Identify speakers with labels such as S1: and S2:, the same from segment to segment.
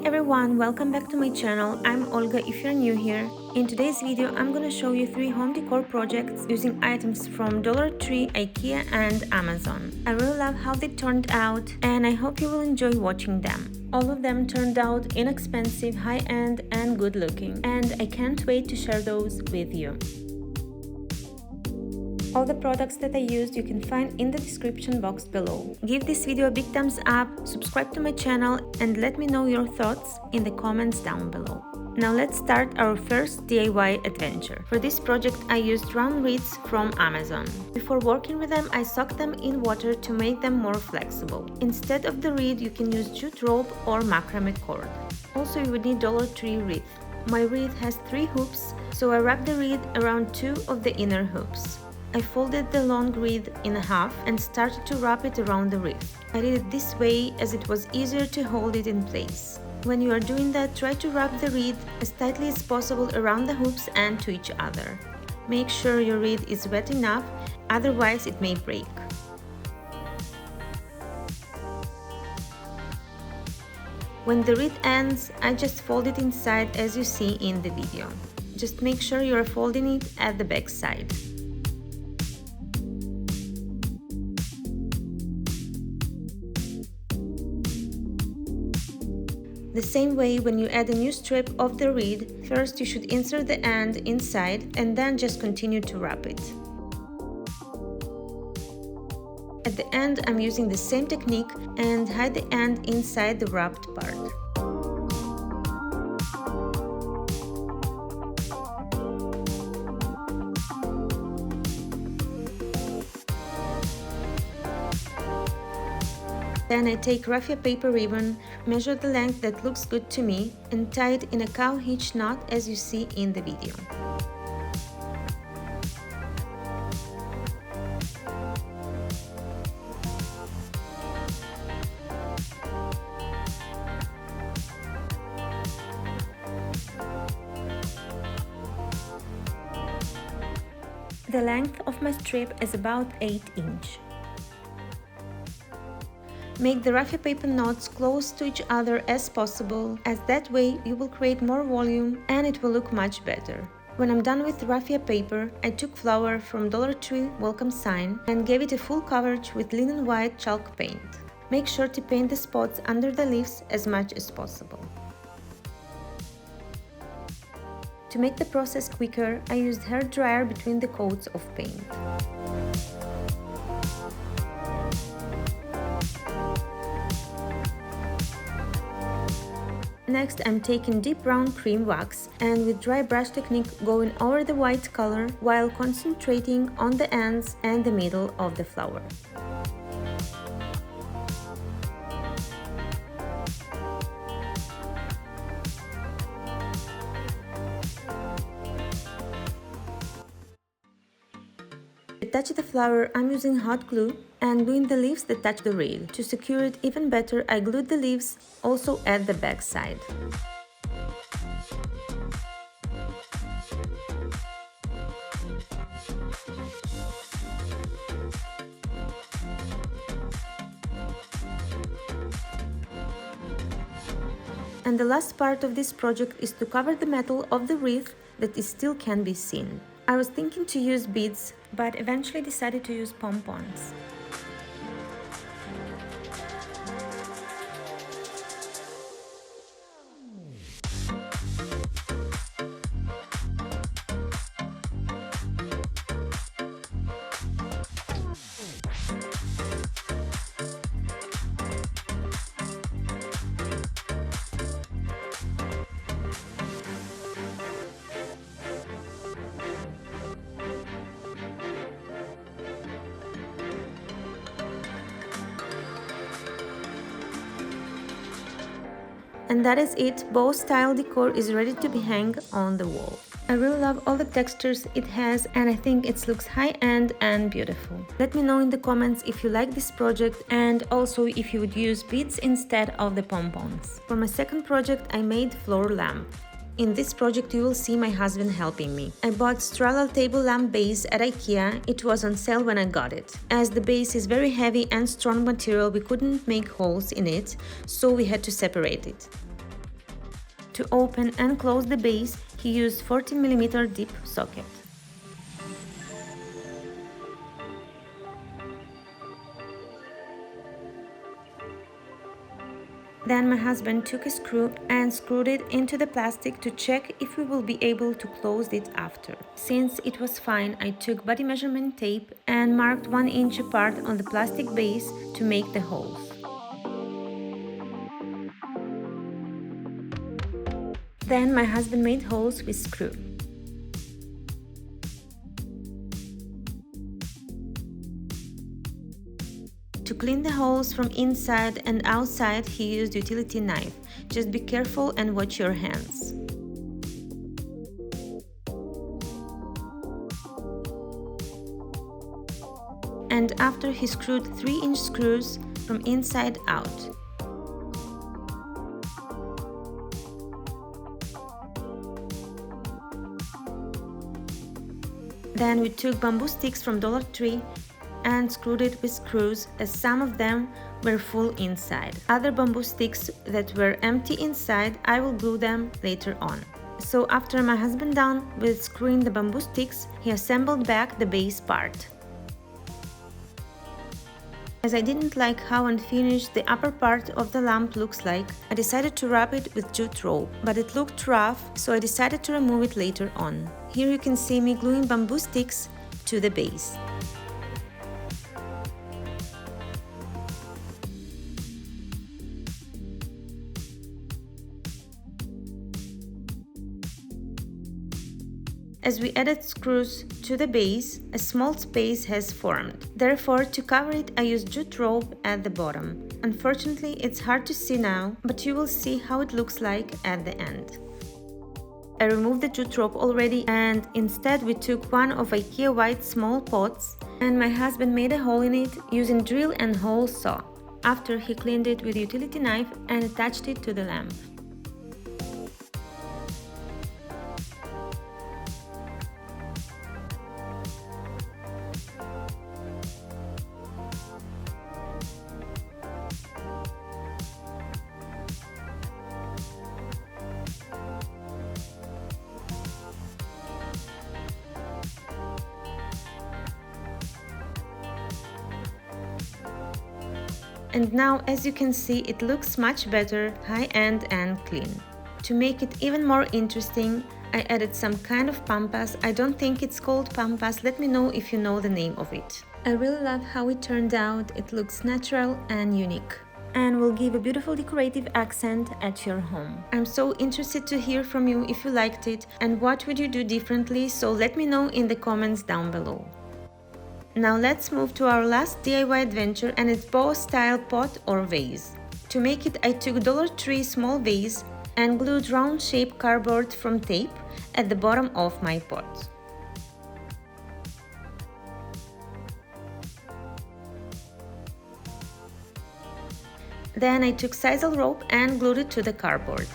S1: everyone, welcome back to my channel. I'm Olga if you're new here. In today's video, I'm gonna show you 3 home decor projects using items from Dollar Tree, Ikea and Amazon. I really love how they turned out and I hope you will enjoy watching them. All of them turned out inexpensive, high-end and good looking, and I can't wait to share those with you. All the products that I used you can find in the description box below. Give this video a big thumbs up, subscribe to my channel and let me know your thoughts in the comments down below. Now let's start our first DIY adventure. For this project I used round reeds from Amazon. Before working with them I soaked them in water to make them more flexible. Instead of the reed you can use jute rope or macramé cord. Also you would need Dollar Tree wreath. My wreath has 3 hoops, so I wrapped the reed around 2 of the inner hoops. I folded the long reed in half and started to wrap it around the wreath. I did it this way as it was easier to hold it in place. When you are doing that, try to wrap the reed as tightly as possible around the hoops and to each other. Make sure your reed is wet enough, otherwise it may break. When the reed ends, I just fold it inside as you see in the video. Just make sure you are folding it at the back side. The same way, when you add a new strip of the reed, first you should insert the end inside and then just continue to wrap it. At the end, I'm using the same technique and hide the end inside the wrapped part. Then I take raffia paper ribbon, measure the length that looks good to me and tie it in a cow hitch knot as you see in the video. The length of my strip is about 8 inches. Make the raffia paper knots close to each other as possible, as that way you will create more volume and it will look much better. When I'm done with raffia paper, I took flour from Dollar Tree welcome sign and gave it a full coverage with linen white chalk paint. Make sure to paint the spots under the leaves as much as possible. To make the process quicker, I used hair dryer between the coats of paint. Next, I'm taking deep brown cream wax and with dry brush technique going over the white color while concentrating on the ends and the middle of the flower. To touch the flower, I'm using hot glue and gluing the leaves that touch the reed. To secure it even better, I glued the leaves also at the back side. And the last part of this project is to cover the metal of the wreath that still can be seen. I was thinking to use beads, but eventually decided to use pompons. And that is it, boho style decor is ready to be hung on the wall. I really love all the textures it has and I think it looks high-end and beautiful. Let me know in the comments if you like this project and also if you would use beads instead of the pompons. For my second project I made floor lamp. In this project you will see my husband helping me. I bought straddle table lamp base at Ikea, it was on sale when I got it. As the base is very heavy and strong material we couldn't make holes in it, so we had to separate it. To open and close the base, he used 14mm deep socket. Then my husband took a screw and screwed it into the plastic to check if we will be able to close it after. Since it was fine, I took body measurement tape and marked 1 inch apart on the plastic base to make the holes. Then my husband made holes with screw. To clean the holes from inside and outside, he used utility knife. Just be careful and watch your hands. And after he screwed 3-inch screws from inside out. Then we took bamboo sticks from Dollar Tree and screwed it with screws, as some of them were full inside. Other bamboo sticks that were empty inside, I will glue them later on. So after my husband done with screwing the bamboo sticks, he assembled back the base part. As I didn't like how unfinished the upper part of the lamp looks like, I decided to wrap it with jute rope, but it looked rough, so I decided to remove it later on. Here you can see me gluing bamboo sticks to the base. As we added screws to the base, a small space has formed. Therefore, to cover it, I used jute rope at the bottom. Unfortunately, it's hard to see now, but you will see how it looks like at the end. I removed the jute rope already, and instead we took one of Ikea white small pots, and my husband made a hole in it using drill and hole saw. After, he cleaned it with a utility knife and attached it to the lamp. And now, as you can see, it looks much better, high-end and clean. To make it even more interesting, I added some kind of pampas. I don't think it's called pampas, let me know if you know the name of it. I really love how it turned out, it looks natural and unique, and will give a beautiful decorative accent at your home. I'm so interested to hear from you if you liked it and what would you do differently, so let me know in the comments down below. Now let's move to our last DIY adventure, and it's BOHO style pot or vase. To make it, I took Dollar Tree small vase and glued round shaped cardboard from tape at the bottom of my pot. Then I took sisal rope and glued it to the cardboard.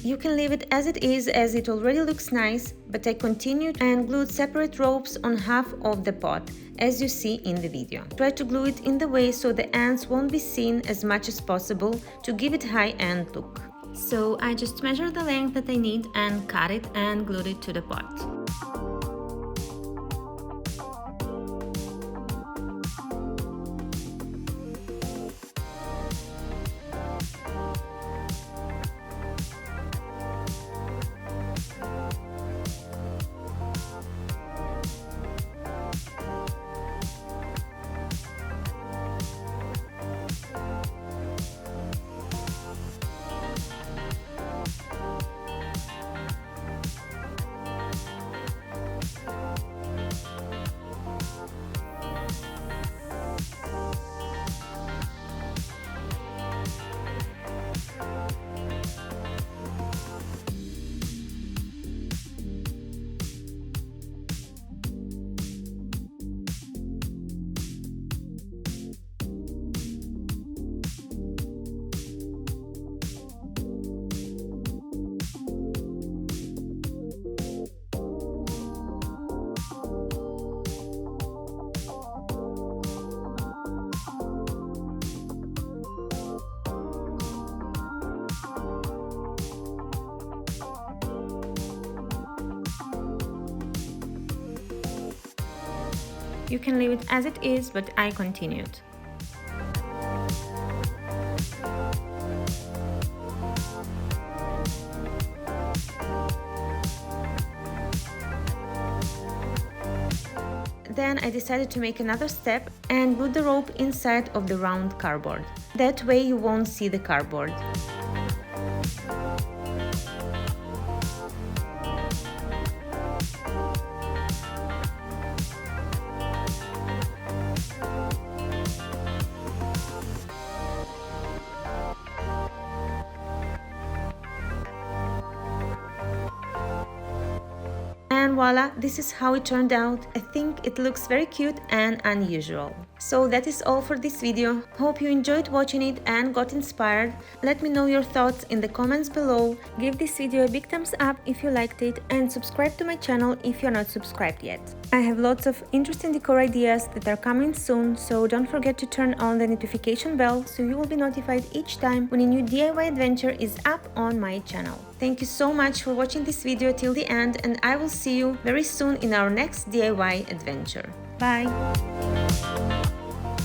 S1: You can leave it as it is, as it already looks nice, but I continued and glued separate ropes on half of the pot, as you see in the video. Try to glue it in the way so the ends won't be seen as much as possible to give it high-end look. So I just measured the length that I need and cut it and glued it to the pot. You can leave it as it is, but I continued. Then I decided to make another step and put the rope inside of the round cardboard. That way you won't see the cardboard. And voila, this is how it turned out. I think it looks very cute and unusual. So that is all for this video. Hope you enjoyed watching it and got inspired. Let me know your thoughts in the comments below. Give this video a big thumbs up if you liked it and subscribe to my channel if you're not subscribed yet. I have lots of interesting decor ideas that are coming soon, so don't forget to turn on the notification bell so you will be notified each time when a new DIY adventure is up on my channel. Thank you so much for watching this video till the end, and I will see you very soon in our next DIY adventure. Bye!